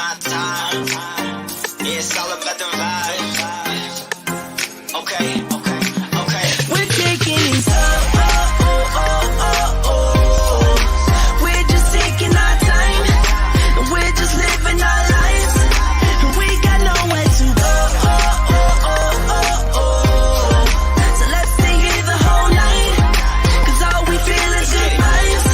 our time. Yeah, it's all about the vibe. Okay. We're taking it We're just taking our time. We're just living our lives. We got nowhere to go. So let's stay here the whole night. 'Cause all we feel is good vibes.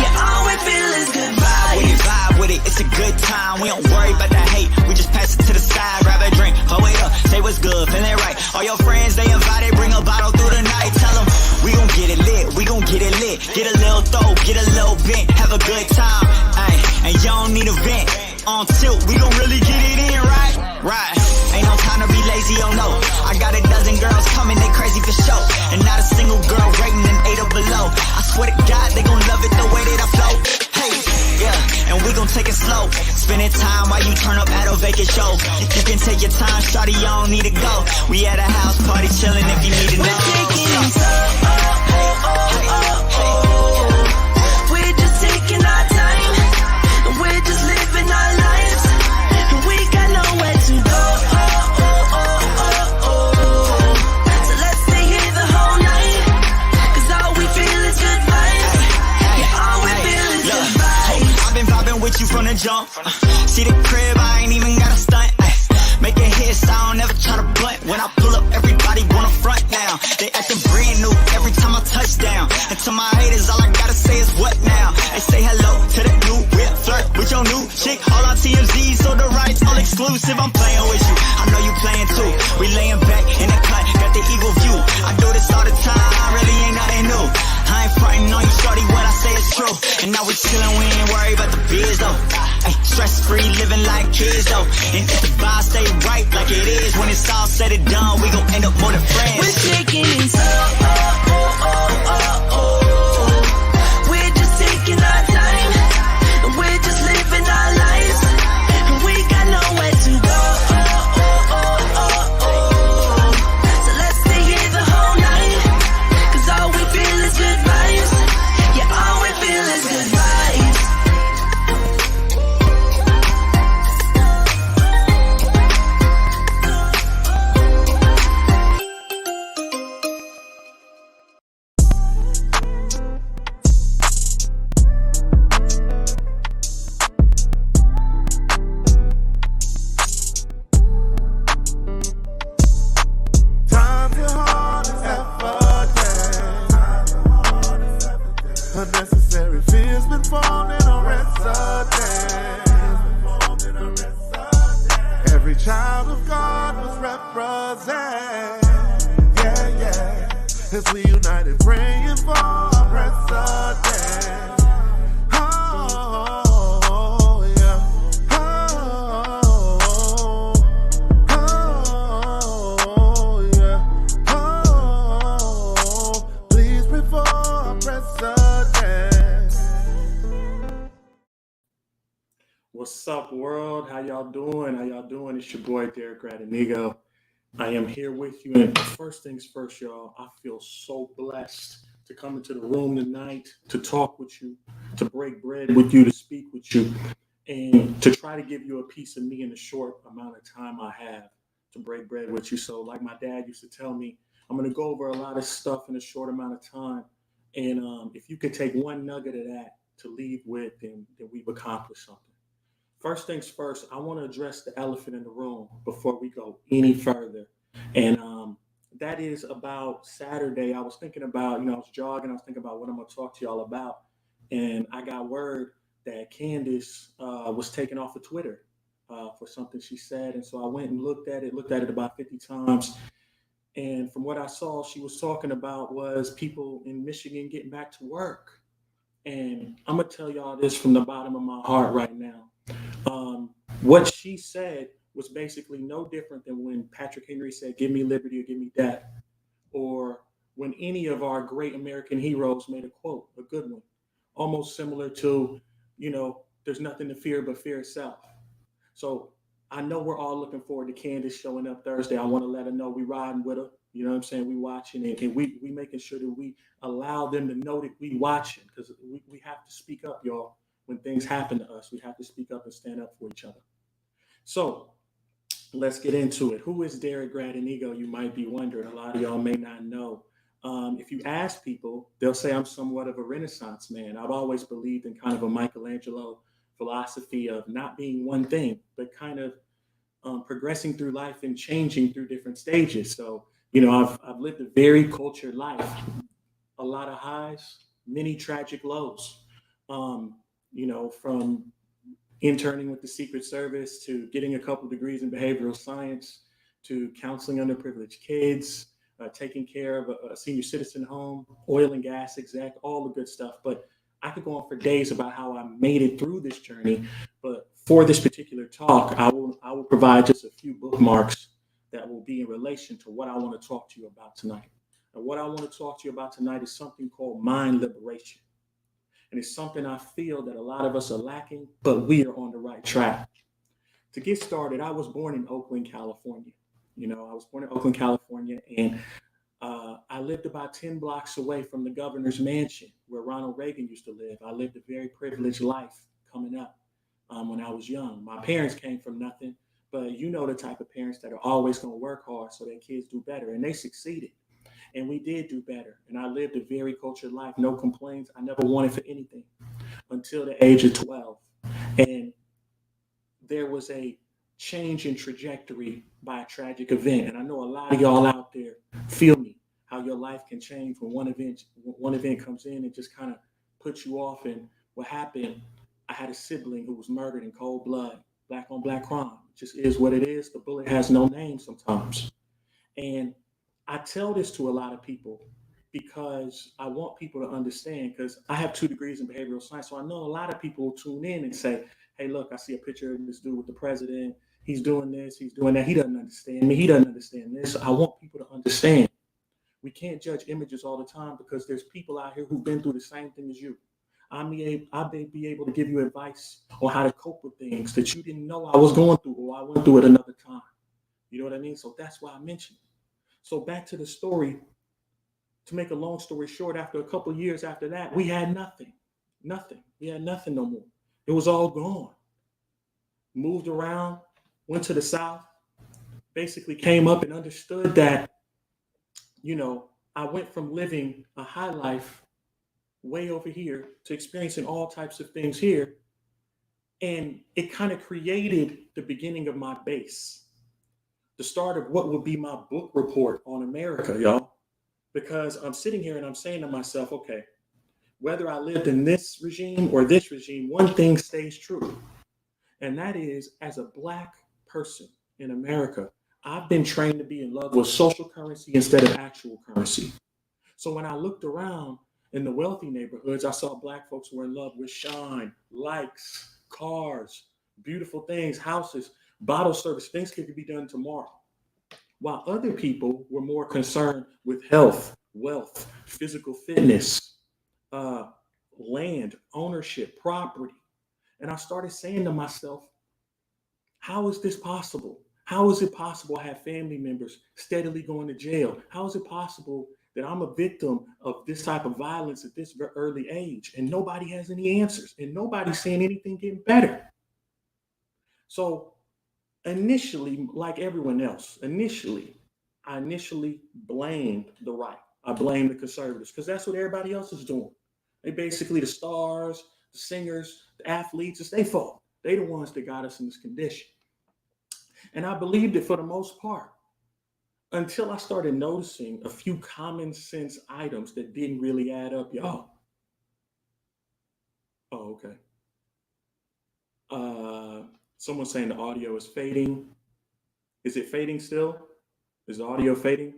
Yeah, all we feel is good vibes. We vibe with it, it's a good time. We don't worry about the hate. We just pass it to the side, grab a drink, hold it up, say what's good, feeling right. All your friends, they invited, bring a bottle through the night. Tell them, we gon' get it lit, we gon' get it lit. Get a little throw, get a little bent, have a good time. Ay, and you don't need a vent. On tilt, we gon' really get it in, right? Right. Ain't no time to be lazy, oh no. I got a dozen girls coming, they crazy for show. And not a single girl rating an 8 or below. I swear to God, they gon' love it the way that I flow. Hey, yeah, and we gon' take it slow. Spending time while you turn up at a vacant show. You can take your time, shawty, you don't need to go. We at a house party chillin' if you need to know. We're taking it We're just taking our time. We're just living our lives. We got nowhere to go. So let's stay here the whole night. 'Cause all we feel is good vibes. Yeah, all we feel is good vibes. I've been vibing with you from the jump. See the crib, I ain't even got a stunt. Making hits, I don't ever try to blunt. When I pull up, everybody wanna front now. They acting brand new every time I touch down. And to my haters, all I gotta say is what now? They say hello to the new whip, flirt with your new chick. All on TMZ, so the rights all exclusive. I'm playing with you, I know you playing too. We laying back in the cut, got the eagle view. I do this all the time, really ain't nothing new. I ain't frontin' on you, shorty, what I say is true. And now we chillin', we ain't worried about the biz though. Ay, stress-free, living like kids though. And if the vibe stay right like it is, when it's all said and done, we gon' end up more than friends. We're taking it We're just taking our time. We're just living our lives. We got nowhere to go. So let's stay here the whole night. 'Cause all we feel is good vibes. Yeah, all we feel is good vibes. Times are hard as ever, yeah. Unnecessary fears been falling on resident. Every child of God was represented. Yeah. As we united praying for our president. Oh, yeah. Oh, yeah. Oh, please pray for our president. What's up, world? How y'all doing? It's your boy, Derrick Gradenigo. I am here with you. And first things first, y'all, I feel so blessed to come into the room tonight, to talk with you, to break bread with you, to speak with you, and to try to give you a piece of me in the short amount of time I have to break bread with you. So like my dad used to tell me, I'm going to go over a lot of stuff in a short amount of time. And if you could take one nugget of that to leave with, then we've accomplished something. First things first, I want to address the elephant in the room before we go any further. And that is about Saturday. I was thinking about, I was jogging. I was thinking about what I'm going to talk to y'all about. And I got word that Candace was taken off of Twitter for something she said. And so I went and looked at it about 50 times. And from what I saw, she was talking about was people in Michigan getting back to work. And I'm going to tell y'all this from the bottom of my heart right now. What she said was basically no different than when Patrick Henry said, "Give me liberty or give me death," or when any of our great American heroes made a quote, a good one, almost similar to, there's nothing to fear but fear itself. So I know we're all looking forward to Candace showing up Thursday. I want to let her know we riding with her. You know what I'm saying? We watching it, and we making sure that we allow them to know that we watching, because we have to speak up, y'all. When things happen to us, we have to speak up and stand up for each other. So let's get into it. Who is Derrick Gradenigo? You might be wondering. A lot of y'all may not know. If you ask people, they'll say I'm somewhat of a Renaissance man. I've always believed in kind of a Michelangelo philosophy of not being one thing, but kind of progressing through life and changing through different stages. So, I've lived a very cultured life, a lot of highs, many tragic lows. From interning with the Secret Service to getting a couple degrees in behavioral science to counseling underprivileged kids, taking care of a senior citizen home, oil and gas exec, all the good stuff. But I could go on for days about how I made it through this journey. But for this particular talk, I will provide just a few bookmarks that will be in relation to what I want to talk to you about tonight. And what I want to talk to you about tonight is something called mind liberation. And it's something I feel that a lot of us are lacking, but we are on the right track. To get started, I was born in Oakland, California. I was born in Oakland, California, and I lived about 10 blocks away from the governor's mansion where Ronald Reagan used to live. I lived a very privileged life coming up when I was young. My parents came from nothing, but you know the type of parents that are always going to work hard so their kids do better, and they succeeded. And we did do better. And I lived a very cultured life, no complaints. I never wanted for anything until the age of 12. And there was a change in trajectory by a tragic event. And I know a lot of y'all out there feel me, how your life can change when one event comes in and just kind of puts you off. And what happened, I had a sibling who was murdered in cold blood, black on black crime. It just is what it is. The bullet has no name sometimes. And I tell this to a lot of people because I want people to understand, because I have 2 degrees in behavioral science. So I know a lot of people will tune in and say, hey, look, I see a picture of this dude with the president. He's doing this, he's doing that. He doesn't understand me. He doesn't understand this. I want people to understand. We can't judge images all the time because there's people out here who've been through the same thing as you. I may be able to give you advice on how to cope with things that you didn't know I was going through or I went through at another time. You know what I mean? So that's why I mentioned it. So back to the story, to make a long story short, after a couple of years after that, we had nothing. We had nothing no more. It was all gone. Moved around, went to the South, basically came up and understood that, I went from living a high life way over here to experiencing all types of things here. And it kind of created the beginning of my base, the start of what would be my book report on America, y'all. Because I'm sitting here and I'm saying to myself, okay, whether I lived in this regime or this regime, one thing stays true. And that is, as a Black person in America, I've been trained to be in love with social currency instead of actual currency. So when I looked around in the wealthy neighborhoods, I saw Black folks who were in love with shine, likes, cars, beautiful things, houses, bottle service, things could be done tomorrow. While other people were more concerned with health, wealth, physical fitness, land, ownership, property. And I started saying to myself, how is this possible? How is it possible I have family members steadily going to jail? How is it possible that I'm a victim of this type of violence at this early age? And nobody has any answers, and nobody's saying anything getting better. So initially, like everyone else, I blamed the right. I blamed the conservatives because that's what everybody else is doing. They basically the stars, the singers, the athletes, it's their fault. They the ones that got us in this condition. And I believed it for the most part until I started noticing a few common sense items that didn't really add up, y'all. Oh, okay. Someone's saying the audio is fading. Is it fading still? Is the audio fading?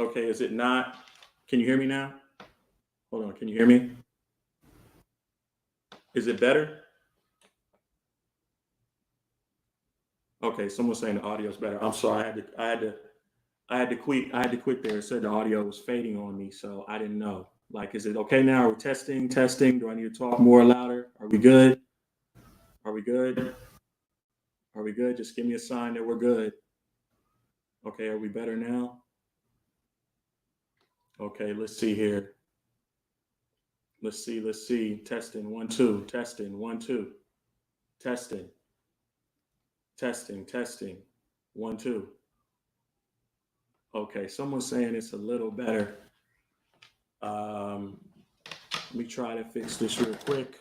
Okay, is it not? Can you hear me now? Hold on, can you hear me? Is it better? Okay, someone's saying the audio is better. I'm sorry, I had to quit there. It said the audio was fading on me, so I didn't know. Like, is it okay now? Are we testing? Do I need to talk more louder? Are we good? Are we good? Are we good? Just give me a sign that we're good. Okay, are we better now? Okay, let's see here. Let's see. Testing, 1, 2. Testing, 1, 2. Testing. Testing, testing. 1, 2. Okay, someone's saying it's a little better. Let me try to fix this real quick.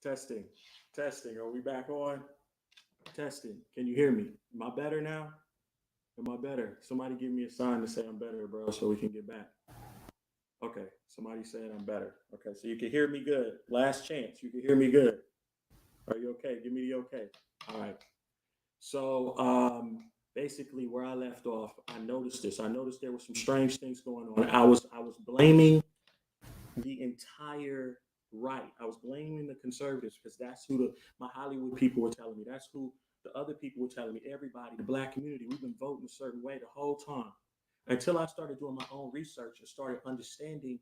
Testing, testing. Are we back on? Testing. Can you hear me? Am I better now? Am I better? Somebody give me a sign to say I'm better, bro, so we can get back. Okay, somebody said I'm better. Okay, so you can hear me good. Last chance. You can hear me good. Are you okay? Give me the okay. All right. So basically where I left off, I noticed this. I noticed there were some strange things going on. I was blaming the entire right. I was blaming the conservatives because that's who my Hollywood people were telling me. That's who the other people were telling me. Everybody, the black community, we've been voting a certain way the whole time. Until I started doing my own research and started understanding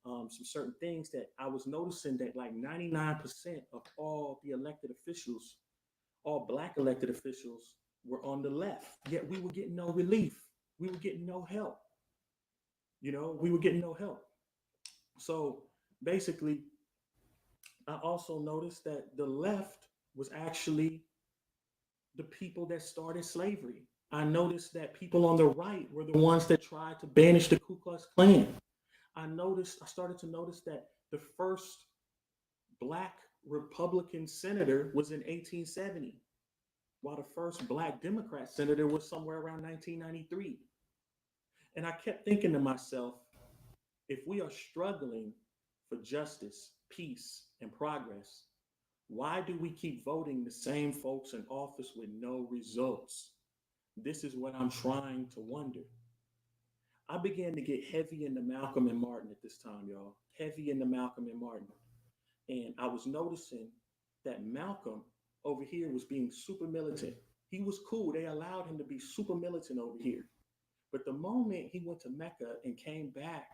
some certain things, that I was noticing that like 99% of all the elected officials, all black elected officials, were on the left. Yet we were getting no relief. We were getting no help. We were getting no help. So basically, I also noticed that the left was actually the people that started slavery. I noticed that people on the right were the ones that tried to banish the Ku Klux Klan. I started to notice that the first black Republican senator was in 1870, while the first black Democrat senator was somewhere around 1993. And I kept thinking to myself, if we are struggling for justice, peace, and progress, why do we keep voting the same folks in office with no results? This is what I'm trying to wonder. I began to get heavy into Malcolm and Martin at this time, y'all. Heavy into Malcolm and Martin. And I was noticing that Malcolm over here was being super militant. He was cool. They allowed him to be super militant over here. But the moment he went to Mecca and came back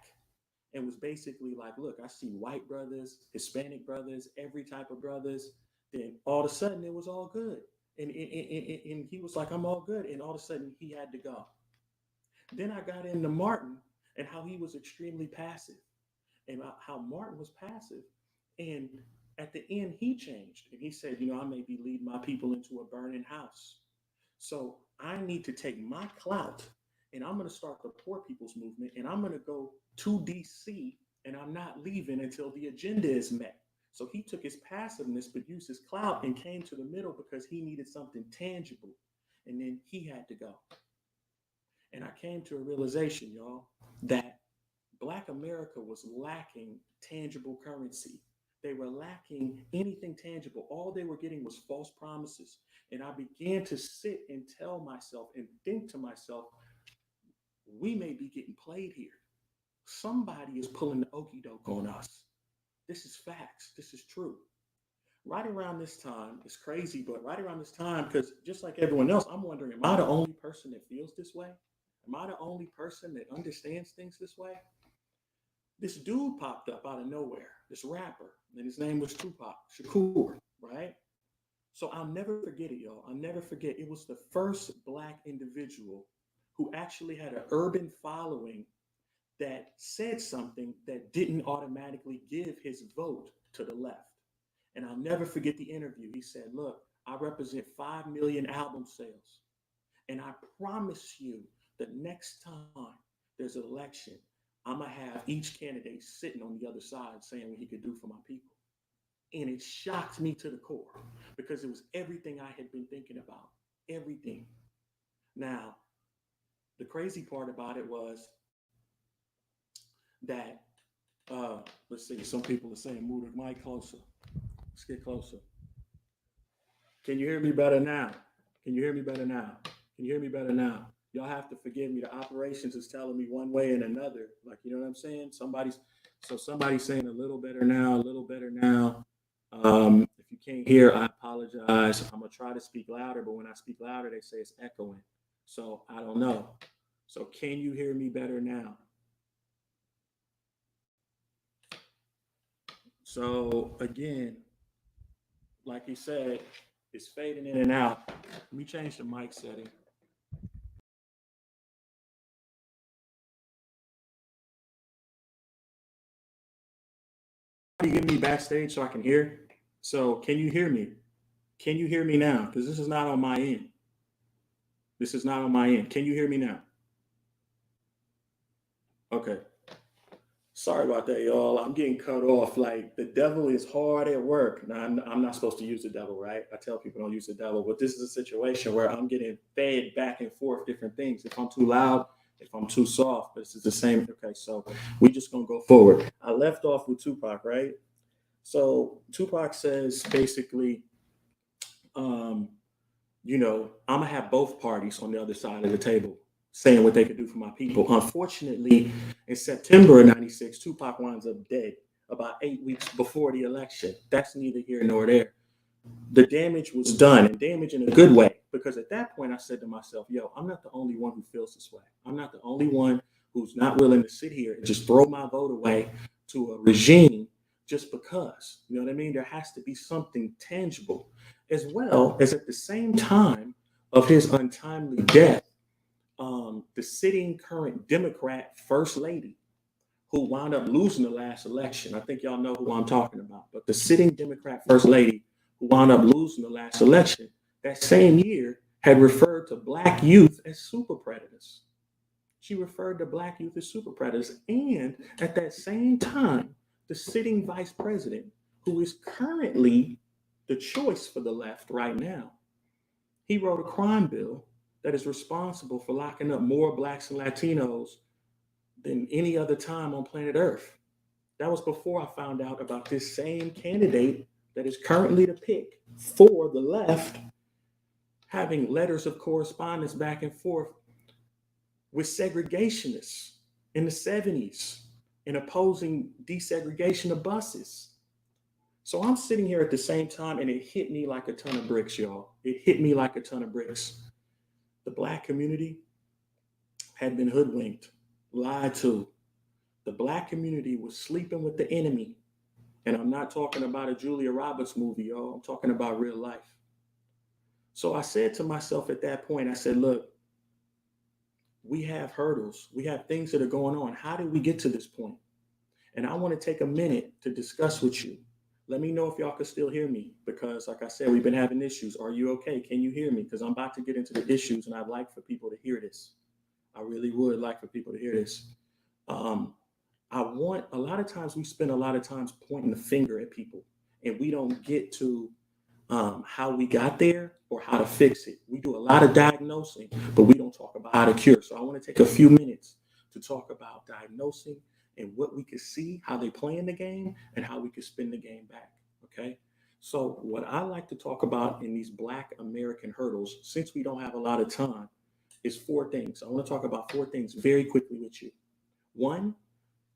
and was basically like, look, I see white brothers, Hispanic brothers, every type of brothers, then all of a sudden it was all good. And he was like, I'm all good. And all of a sudden he had to go. Then I got into Martin and how he was extremely passive and how Martin was passive. And at the end, he changed and he said, I may be leading my people into a burning house. So I need to take my clout and I'm going to start the Poor People's Movement and I'm going to go to DC and I'm not leaving until the agenda is met. So he took his passiveness, but used his clout and came to the middle because he needed something tangible. And then he had to go. And I came to a realization, y'all, that Black America was lacking tangible currency. They were lacking anything tangible. All they were getting was false promises. And I began to sit and tell myself and think to myself, we may be getting played here. Somebody is pulling the okie doke on us. This is facts. This is true. Right around this time, it's crazy, but right around this time, because just like everyone else, I'm wondering, am I the only person that feels this way? Am I the only person that understands things this way? This dude popped up out of nowhere, this rapper, and his name was Tupac Shakur, right? So I'll never forget it, y'all. I'll never forget. It was the first Black individual who actually had an urban following that said something that didn't automatically give his vote to the left. And I'll never forget the interview. He said, look, I represent 5 million album sales. And I promise you, the next time there's an election, I'm going to have each candidate sitting on the other side saying what he could do for my people. And it shocked me to the core because it was everything I had been thinking about. Everything. Now, the crazy part about it was that, let's see, some people are saying, move the mic closer. Let's get closer. Can you hear me better now? Can you hear me better now? Can you hear me better now? Y'all have to forgive me. The operations is telling me one way and another. Like, you know what I'm saying? Somebody's saying a little better now, a little better now. If you can't hear, I apologize. I'm gonna try to speak louder, but when I speak louder, they say it's echoing. So I don't know. So can you hear me better now? So again, like he said, it's fading in and out. Let me change the mic setting. give me backstage so I can hear? So can you hear me? Can you hear me now? Because this is not on my end. This is not on my end. Can you hear me now? Okay. Sorry about that, y'all. I'm getting cut off. Like, the devil is hard at work. Now, I'm not supposed to use the devil, right? I tell people don't use the devil, but this is a situation where I'm getting fed back and forth different things. If I'm too loud, if I'm too soft, but this is the same. Okay, so we just gonna go forward. I left off with Tupac, right? So Tupac says basically, I'm gonna have both parties on the other side of the table saying what they could do for my people. Unfortunately, in September of '96, Tupac winds up dead about 8 weeks before the election. That's neither here nor there. The damage was done, and damage in a good way, because at that point I said to myself, yo, I'm not the only one who feels this way. I'm not the only one who's not willing to sit here and just throw my vote away to a regime just because. You know what I mean? There has to be something tangible, as well as at the same time of his untimely death, the sitting current Democrat First Lady, who wound up losing the last election. I think y'all know who I'm talking about. But the sitting Democrat First Lady who wound up losing the last election, that same year had referred to Black youth as super predators. She referred to Black youth as super predators. And at that same time, the sitting vice president, who is currently the choice for the left right now, he wrote a crime bill that is responsible for locking up more Blacks and Latinos than any other time on planet Earth. That was before I found out about this same candidate that is currently the pick for the left, having letters of correspondence back and forth with segregationists in the 70s and opposing desegregation of buses. So I'm sitting here at the same time, and it hit me like a ton of bricks, y'all. It hit me like a ton of bricks. The Black community had been hoodwinked, lied to. The Black community was sleeping with the enemy. And I'm not talking about a Julia Roberts movie, y'all. I'm talking about real life. So I said to myself at that point, I said, look, we have hurdles. We have things that are going on. How did we get to this point? And I want to take a minute to discuss with you. Let me know if y'all can still hear me, because like I said, we've been having issues. Are you okay? Can you hear me? Because I'm about to get into the issues, and I'd like for people to hear this. I really would like for people to hear this. A lot of times we spend a lot of times pointing the finger at people, and we don't get to how we got there or how to fix it. We do a lot of diagnosing, but we don't talk about how to cure. So I want to take a few minutes to talk about diagnosing and what we could see, how they play in the game, and how we could spin the game back. Okay. So what I like to talk about in these Black American hurdles, since we don't have a lot of time, is 4 things. I want to talk about 4 things very quickly with you. 1,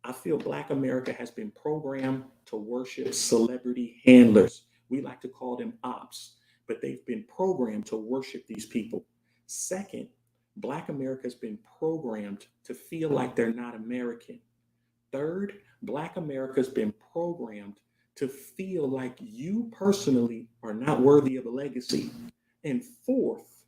I feel Black America has been programmed to worship celebrity handlers. We like to call them ops, but they've been programmed to worship these people. 2nd, Black America has been programmed to feel like they're not American. 3rd, Black America has been programmed to feel like you personally are not worthy of a legacy. And 4th,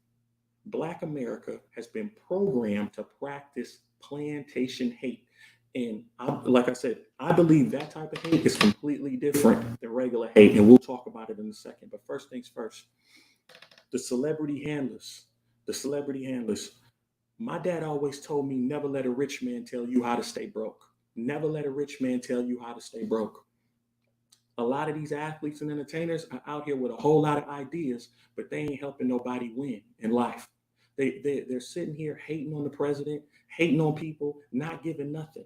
Black America has been programmed to practice plantation hate. And like I said, I believe that type of hate is completely different than regular hate. And we'll talk about it in a second. But first things first, the celebrity handlers. My dad always told me, never let a rich man tell you how to stay broke. Never let a rich man tell you how to stay broke. A lot of these athletes and entertainers are out here with a whole lot of ideas, but they ain't helping nobody win in life. They're sitting here hating on the president, hating on people, not giving nothing.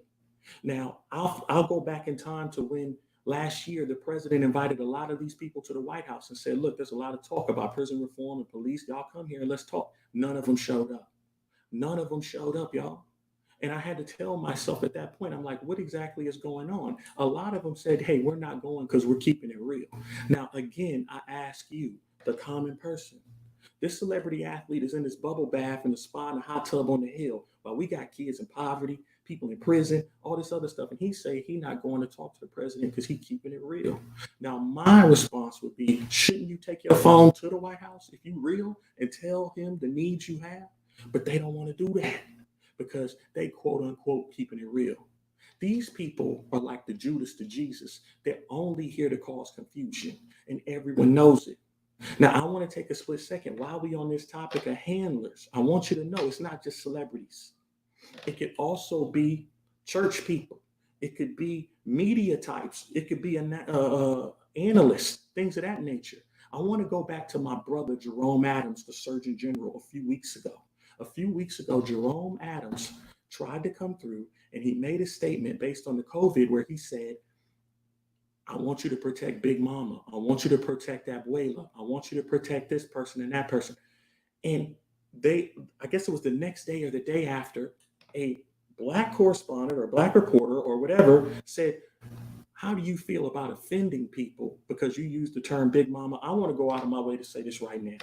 Now, I'll go back in time to when last year the president invited a lot of these people to the White House and said, look, there's a lot of talk about prison reform and police. Y'all come here and let's talk. None of them showed up. None of them showed up, y'all. And I had to tell myself at that point, I'm like, what exactly is going on? A lot of them said, hey, we're not going because we're keeping it real. Now, again, I ask you, the common person, this celebrity athlete is in this bubble bath in the spa in a hot tub on the hill while we got kids in poverty, people in prison, all this other stuff. And he say he not going to talk to the president because he keeping it real. Now, my response would be, shouldn't you take your phone to the White House if you real and tell him the needs you have? But they don't want to do that, because they quote unquote keeping it real. These people are like the Judas to Jesus. They're only here to cause confusion, and everyone knows it. Now, I want to take a split second while we on this topic of handlers. I want you to know it's not just celebrities. It could also be church people. It could be media types. It could be analysts, things of that nature. I want to go back to my brother, Jerome Adams, the Surgeon General, a few weeks ago. A few weeks ago, Jerome Adams tried to come through and he made a statement based on the COVID where he said, I want you to protect Big Mama. I want you to protect Abuela. I want you to protect this person and that person. And I guess it was the next day or the day after, a black correspondent or black reporter or whatever said, how do you feel about offending people because you use the term Big Mama? I want to go out of my way to say this right now.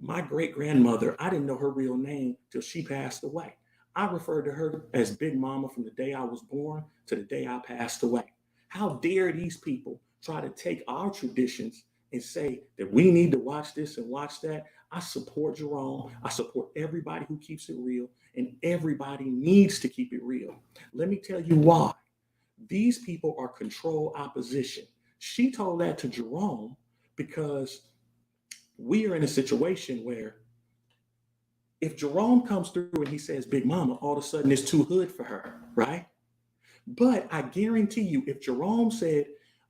My great grandmother, I didn't know her real name till she passed away. I referred to her as Big Mama from the day I was born to the day I passed away. How dare these people try to take our traditions and say that we need to watch this and watch that? I support Jerome. I support everybody who keeps it real, and everybody needs to keep it real. Let me tell you why. These people are control opposition. She told that to Jerome because we are in a situation where if Jerome comes through and he says Big Mama, all of a sudden it's too hood for her, right? But I guarantee you, if Jerome said,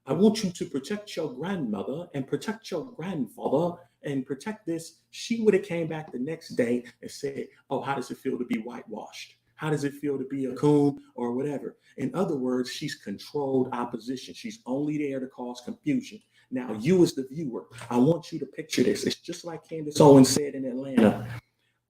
I want you to protect your grandmother and protect your grandfather and protect this, she would have came back the next day and said, oh, how does it feel to be whitewashed? How does it feel to be a coon or whatever? In other words, she's controlled opposition. She's only there to cause confusion. Now, you as the viewer, I want you to picture this. It's just like Candace Owens said in Atlanta.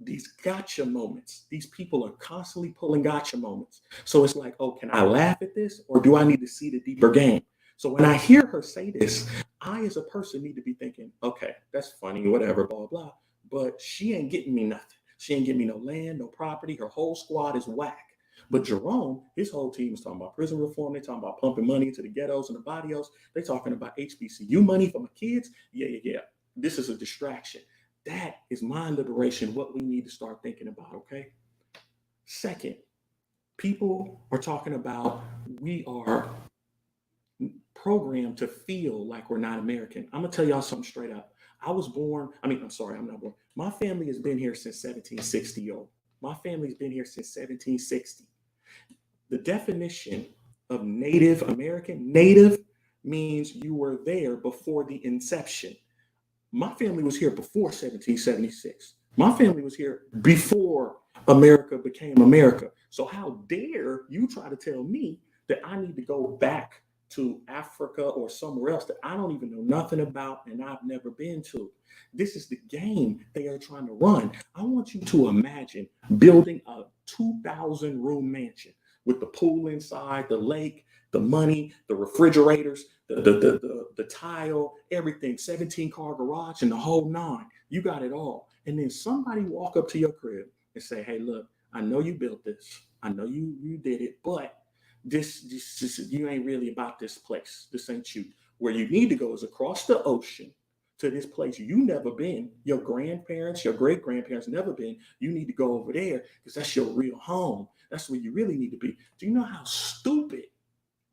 These gotcha moments, these people are constantly pulling gotcha moments. So it's like, oh, can I laugh at this or do I need to see the deeper game? So when I hear her say this, I as a person need to be thinking, okay, that's funny, whatever, blah, blah, but she ain't getting me nothing. She ain't getting me no land, no property. Her whole squad is whack. But Jerome, his whole team is talking about prison reform. They talking about pumping money into the ghettos and the barrios. They talking about HBCU money for my kids. Yeah. This is a distraction. That is mind liberation, what we need to start thinking about, okay? Second, people are talking about we are programmed to feel like we're not American. I'm going to tell y'all something straight up. I'm not born. My family has been here since 1760, yo. My family's been here since 1760. The definition of Native American, native means you were there before the inception. My family was here before 1776. My family was here before America became America. So how dare you try to tell me that I need to go back to Africa or somewhere else that I don't even know nothing about and I've never been to? This is the game they are trying to run. I want you to imagine building a 2,000 room mansion with the pool inside, the lake, the money, the refrigerators, the tile, everything, 17-car garage and the whole nine. You got it all. And then somebody walk up to your crib and say, hey, look, I know you built this. I know you did it, but this you ain't really about this place. This ain't you. Where you need to go is across the ocean to this place you never been. Your grandparents, your great-grandparents never been. You need to go over there because that's your real home. That's where you really need to be. Do you know how stupid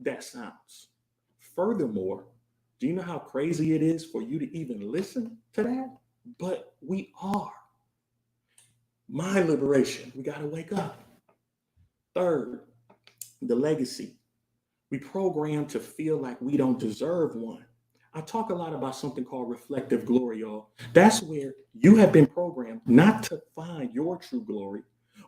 that sounds? Furthermore, do you know how crazy it is for you to even listen to that? But we are. Mind liberation. We got to wake up. Third, the legacy. We program to feel like we don't deserve one. I talk a lot about something called reflective glory, y'all. That's where you have been programmed not to find your true glory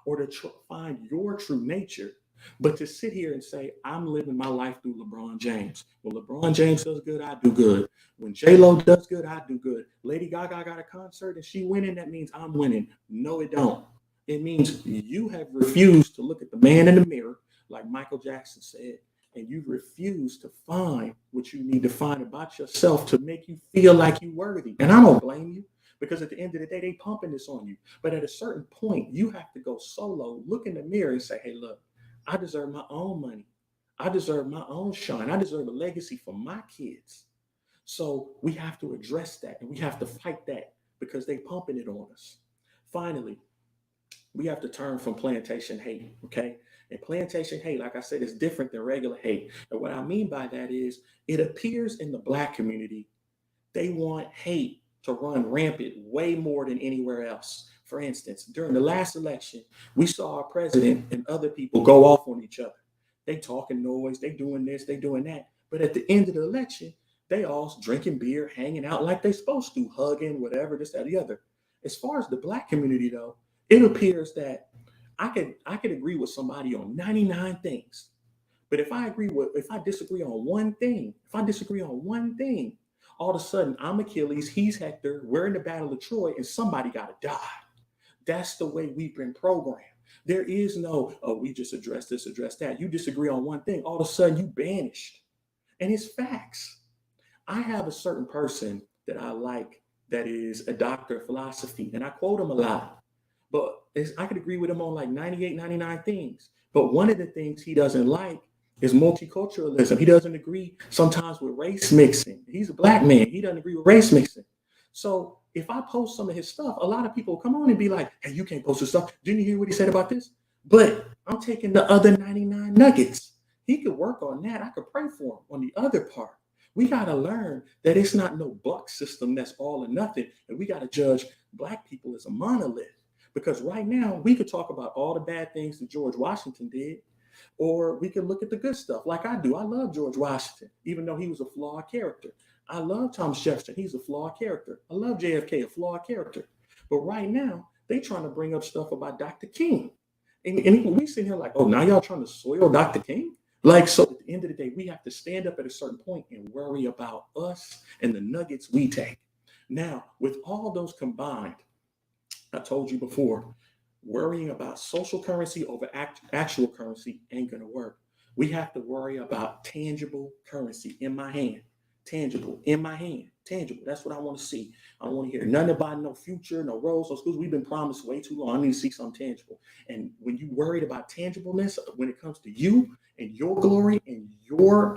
or to find your true nature, but to sit here and say, I'm living my life through LeBron James. When LeBron James does good, I do good. When J-Lo does good, I do good. Lady Gaga got a concert and she winning, that means I'm winning. No, it don't. It means you have refused to look at the man in the mirror, like Michael Jackson said, and you refuse to find what you need to find about yourself to make you feel like you're worthy. And I don't blame you, because at the end of the day, they pumping this on you. But at a certain point, you have to go solo, look in the mirror and say, hey, look, I deserve my own money. I deserve my own shine. I deserve a legacy for my kids. So we have to address that and we have to fight that because they pumping it on us. Finally, we have to turn from plantation hate, okay? And plantation hate, like I said, is different than regular hate. And what I mean by that is it appears in the Black community, they want hate to run rampant way more than anywhere else. For instance, during the last election, we saw our president and other people go off on each other. They talking noise, they doing this, they doing that. But at the end of the election, they all drinking beer, hanging out like they supposed to, hugging, whatever, this, that, the other. As far as the Black community, though, it appears that I could agree with somebody on 99 things. But if I disagree on one thing, all of a sudden I'm Achilles, he's Hector, we're in the Battle of Troy, and somebody gotta die. That's the way we've been programmed. There is no, oh, we just address this, address that. You disagree on one thing, all of a sudden you banished. And it's facts. I have a certain person that I like that is a doctor of philosophy, and I quote him a lot. But I could agree with him on like 98, 99 things. But one of the things he doesn't like is multiculturalism. He doesn't agree sometimes with race mixing. He's a Black man. He doesn't agree with race mixing. So if I post some of his stuff, a lot of people will come on and be like, hey, you can't post this stuff. Didn't you hear what he said about this? But I'm taking the other 99 nuggets. He could work on that. I could pray for him on the other part. We got to learn that it's not no buck system that's all or nothing. And we got to judge Black people as a monolith. Because right now, we could talk about all the bad things that George Washington did, or we can look at the good stuff like I do. I love George Washington, even though he was a flawed character. I love Thomas Jefferson. He's a flawed character. I love JFK, a flawed character. But right now, they trying to bring up stuff about Dr. King. And we sitting here like, oh, now y'all trying to soil Dr. King? Like, so at the end of the day, we have to stand up at a certain point and worry about us and the nuggets we take. Now, with all those combined, I told you before, worrying about social currency over actual currency ain't going to work. We have to worry about tangible currency in my hand. Tangible in my hand. Tangible. That's what I want to see. I don't want to hear nothing about no future, no roads, no schools. We've been promised way too long. I need to see something tangible. And when you worried about tangibleness, when it comes to you and your glory and your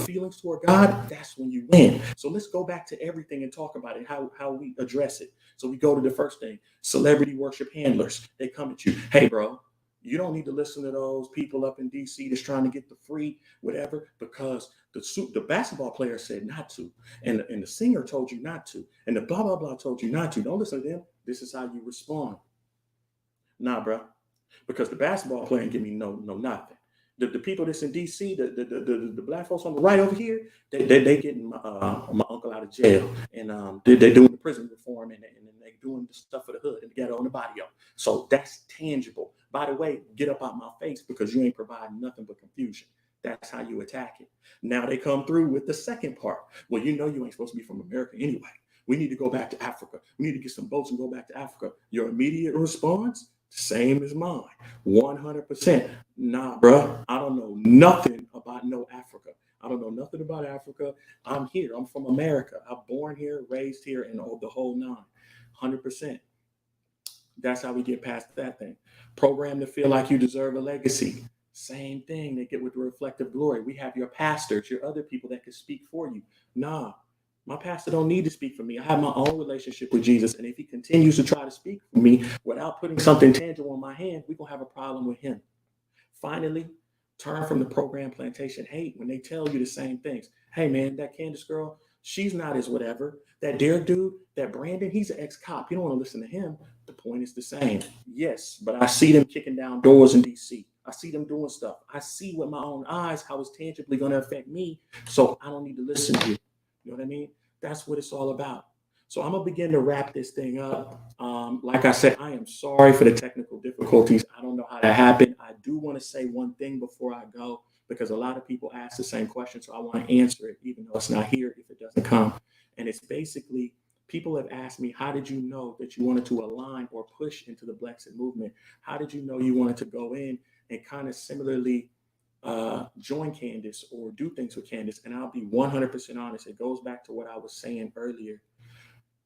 feelings toward God, that's when you win. So let's go back to everything and talk about it, how we address it. So we go to the first thing, celebrity worship handlers. They come at you. Hey, bro, you don't need to listen to those people up in DC that's trying to get the free whatever, because the basketball player said not to, and the singer told you not to, and the blah, blah, blah told you not to. Don't listen to them. This is how you respond. Nah, bro, because the basketball player ain't give me no nothing. The people that's in DC, the Black folks on the right over here, they getting my uncle out of jail, and they doing the prison reform, and they doing the stuff for the hood and the ghetto and the barrio. So that's tangible. By the way, get up out my face, because you ain't providing nothing but confusion. That's how you attack it. Now they come through with the second part. Well, you know you ain't supposed to be from America anyway. We need to go back to Africa. We need to get some boats and go back to Africa. Your immediate response, same as mine, 100%. Nah, bro, I don't know nothing about no Africa. I don't know nothing about Africa. I'm here. I'm from America. I'm born here, raised here, and the whole nine. 100%. That's how we get past that thing. Program to feel like you deserve a legacy. Same thing they get with the reflective glory. We have your pastors, your other people that can speak for you. Nah, my pastor don't need to speak for me. I have my own relationship with Jesus. And if he continues to try to speak for me without putting something tangible in my hand, we're going to have a problem with him. Finally, turn from the program plantation hate when they tell you the same things. Hey, man, that Candace girl, she's not as whatever. That Derrick dude, that Brandon, he's an ex-cop. You don't want to listen to him. The point is the same. Yes, but I see them kicking down doors in D.C. I see them doing stuff. I see with my own eyes how it's tangibly going to affect me. So I don't need to listen to you. You know what I mean? That's what it's all about. So I'm going to begin to wrap this thing up. Like I said, I am sorry for the technical difficulties. I don't know how that happened. I do want to say one thing before I go, because a lot of people ask the same question. So I want to answer it, even though it's not here if it doesn't come. And it's basically, people have asked me, how did you know that you wanted to align or push into the BLEXIT movement? How did you know you wanted to go in and kind of similarly join Candace or do things with Candace? And I'll be 100% honest. It goes back to what I was saying earlier.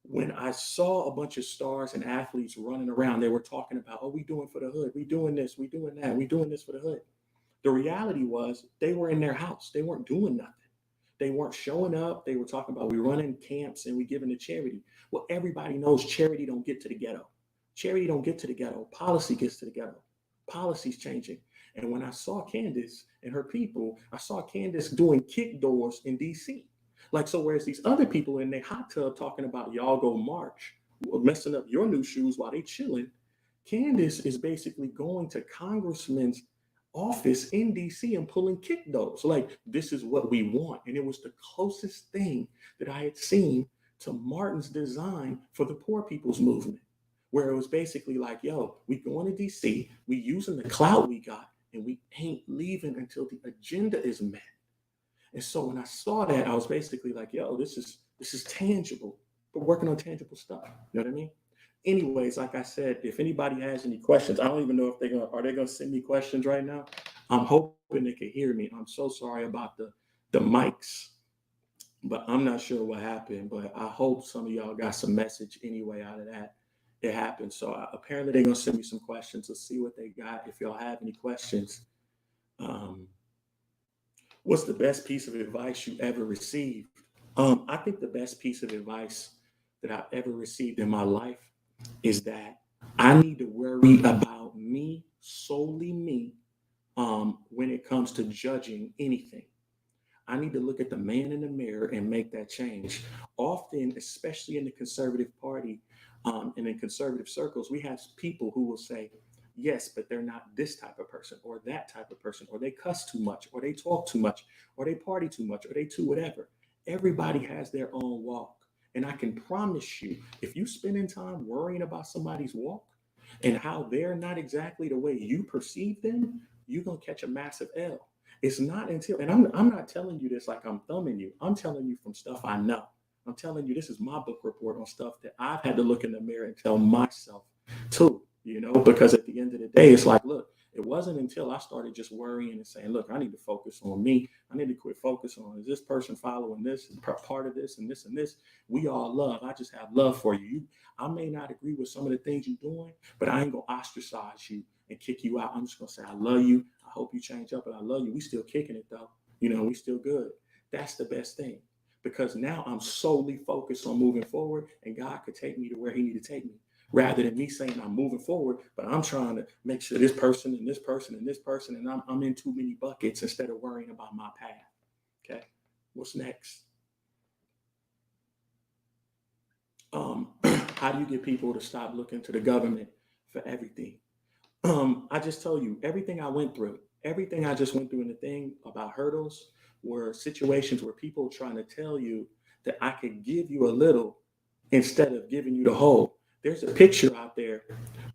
When I saw a bunch of stars and athletes running around, they were talking about, oh, we doing for the hood. We doing this, we doing that, we doing this for the hood. The reality was they were in their house. They weren't doing nothing. They weren't showing up. They were talking about, we running camps and we giving to charity. Well, everybody knows charity don't get to the ghetto. Charity don't get to the ghetto. Policy gets to the ghetto. policies changing. And when I saw Candace and her people, I saw Candace doing kick doors in DC. Like, so whereas these other people in their hot tub talking about y'all go march, messing up your new shoes while they chilling, Candace is basically going to congressmen's office in DC and pulling kick doors. Like, this is what we want. And it was the closest thing that I had seen to Martin's design for the poor people's movement, where it was basically like, yo, we going to DC, we using the clout we got, and we ain't leaving until the agenda is met. And so when I saw that, I was basically like, yo, this is tangible. We're working on tangible stuff. You know what I mean? Anyways, like I said, if anybody has any questions, I don't even know if they gonna send me questions right now. I'm hoping they can hear me. I'm so sorry about the mics, but I'm not sure what happened. But I hope some of y'all got some message anyway out of that. It happened. So apparently they're gonna send me some questions. Let's see what they got. If y'all have any questions. What's the best piece of advice you ever received? I think the best piece of advice that I've ever received in my life is that I need to worry about me, solely me, when it comes to judging anything. I need to look at the man in the mirror and make that change. Often, especially in the conservative party and in conservative circles, we have people who will say, yes, but they're not this type of person or that type of person, or they cuss too much, or they talk too much, or they party too much, or they do whatever. Everybody has their own walk. And I can promise you, if you spending time worrying about somebody's walk and how they're not exactly the way you perceive them, you're going to catch a massive L. It's not until, and I'm not telling you this like I'm thumbing you. I'm telling you from stuff I know. I'm telling you, this is my book report on stuff that I've had to look in the mirror and tell myself too, because at the end of the day, it's like, look, it wasn't until I started just worrying and saying, look, I need to focus on me. I need to quit focusing on, is this person following this and part of this and this and this? We all love. I just have love for you. I may not agree with some of the things you're doing, but I ain't going to ostracize you and kick you out. I'm just going to say, I love you. I hope you change up, and I love you. We still kicking it though. We still good. That's the best thing, because now I'm solely focused on moving forward, and God could take me to where he need to take me. Rather than me saying I'm moving forward, but I'm trying to make sure this person and this person and this person, and I'm in too many buckets instead of worrying about my path. Okay, what's next? How do you get people to stop looking to the government for everything? I just told you everything I went through, everything I just went through, and the thing about hurdles were situations where people were trying to tell you that I could give you a little instead of giving you the whole. There's a picture out there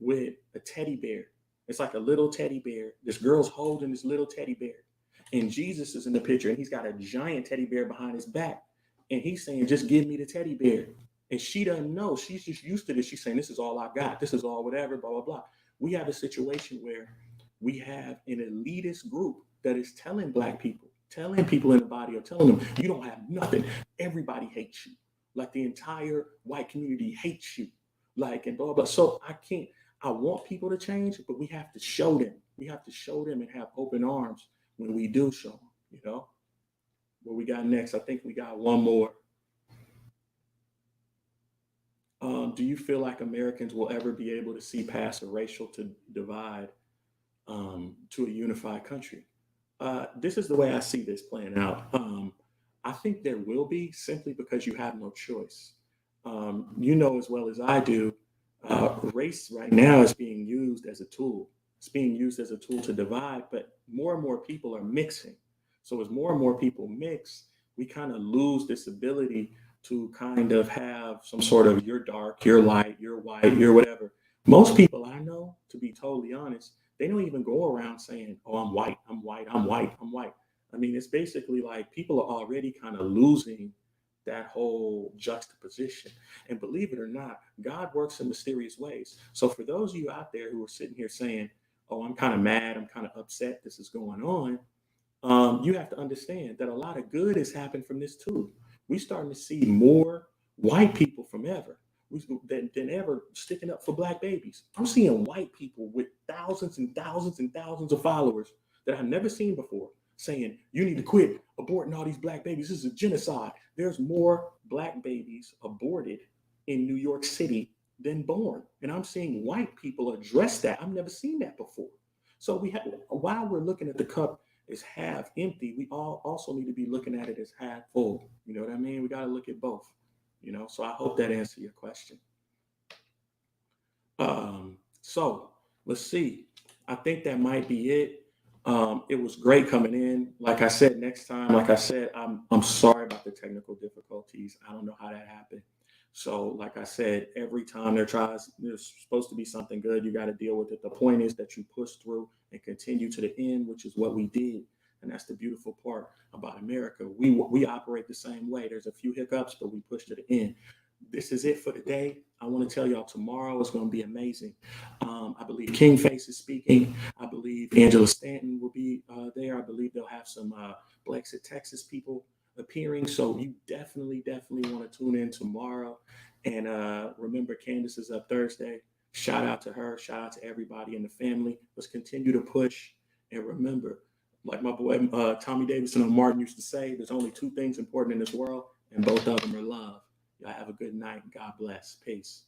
with a teddy bear. It's like a little teddy bear. This girl's holding this little teddy bear, and Jesus is in the picture, and he's got a giant teddy bear behind his back, and he's saying, just give me the teddy bear. And she doesn't know. She's just used to this. She's saying, this is all I got. This is all whatever, blah, blah, blah. We have a situation where we have an elitist group that is telling Black people, telling people in the body, or telling them, you don't have nothing. Everybody hates you. Like the entire white community hates you. Like, and blah, blah, blah. So I want people to change, but we have to show them. We have to show them and have open arms when we do show them, What we got next? I think we got one more. Do you feel like Americans will ever be able to see past a racial divide to a unified country? This is the way I see this playing out. I think there will be, simply because you have no choice. As well as I do, race right now is being used as a tool. It's being used as a tool to divide, but more and more people are mixing. So as more and more people mix, we kind of lose this ability to kind of have some sort of you're dark, you're light, you're white, you're whatever. Most people I know, to be totally honest, they don't even go around saying, oh, I'm white, I'm white, I'm white, I'm white. I mean, it's basically like people are already kind of losing that whole juxtaposition. And believe it or not, God works in mysterious ways. So for those of you out there who are sitting here saying, oh, I'm kind of mad, I'm kind of upset this is going on, you have to understand that a lot of good has happened from this too. We're starting to see more white people than ever sticking up for Black babies. I'm seeing white people with thousands and thousands and thousands of followers that I've never seen before saying, you need to quit aborting all these Black babies. This is a genocide. There's more Black babies aborted in New York City than born. And I'm seeing white people address that. I've never seen that before. So while we're looking at the cup as half empty, we all also need to be looking at it as half full. You know what I mean? We got to look at both. So I hope that answers your question. So let's see. I think that might be it. It was great coming in. Like I said, next time, like I said, I'm sorry about the technical difficulties. I don't know how that happened. So, like I said, every time there's supposed to be something good, you got to deal with it. The point is that you push through and continue to the end, which is what we did. And that's the beautiful part about America. We operate the same way. There's a few hiccups, but we push to the end. This is it for today. I want to tell y'all tomorrow is going to be amazing. I believe King Face is speaking. I believe Angela Stanton will be there. I believe they'll have some BLEXIT Texas people appearing. So you definitely want to tune in tomorrow. And remember, Candace is up Thursday. Shout out to her. Shout out to everybody in the family. Let's continue to push. And remember, like my boy Tommy Davidson and Martin used to say, there's only two things important in this world, and both of them are love. Y'all have a good night. God bless. Peace.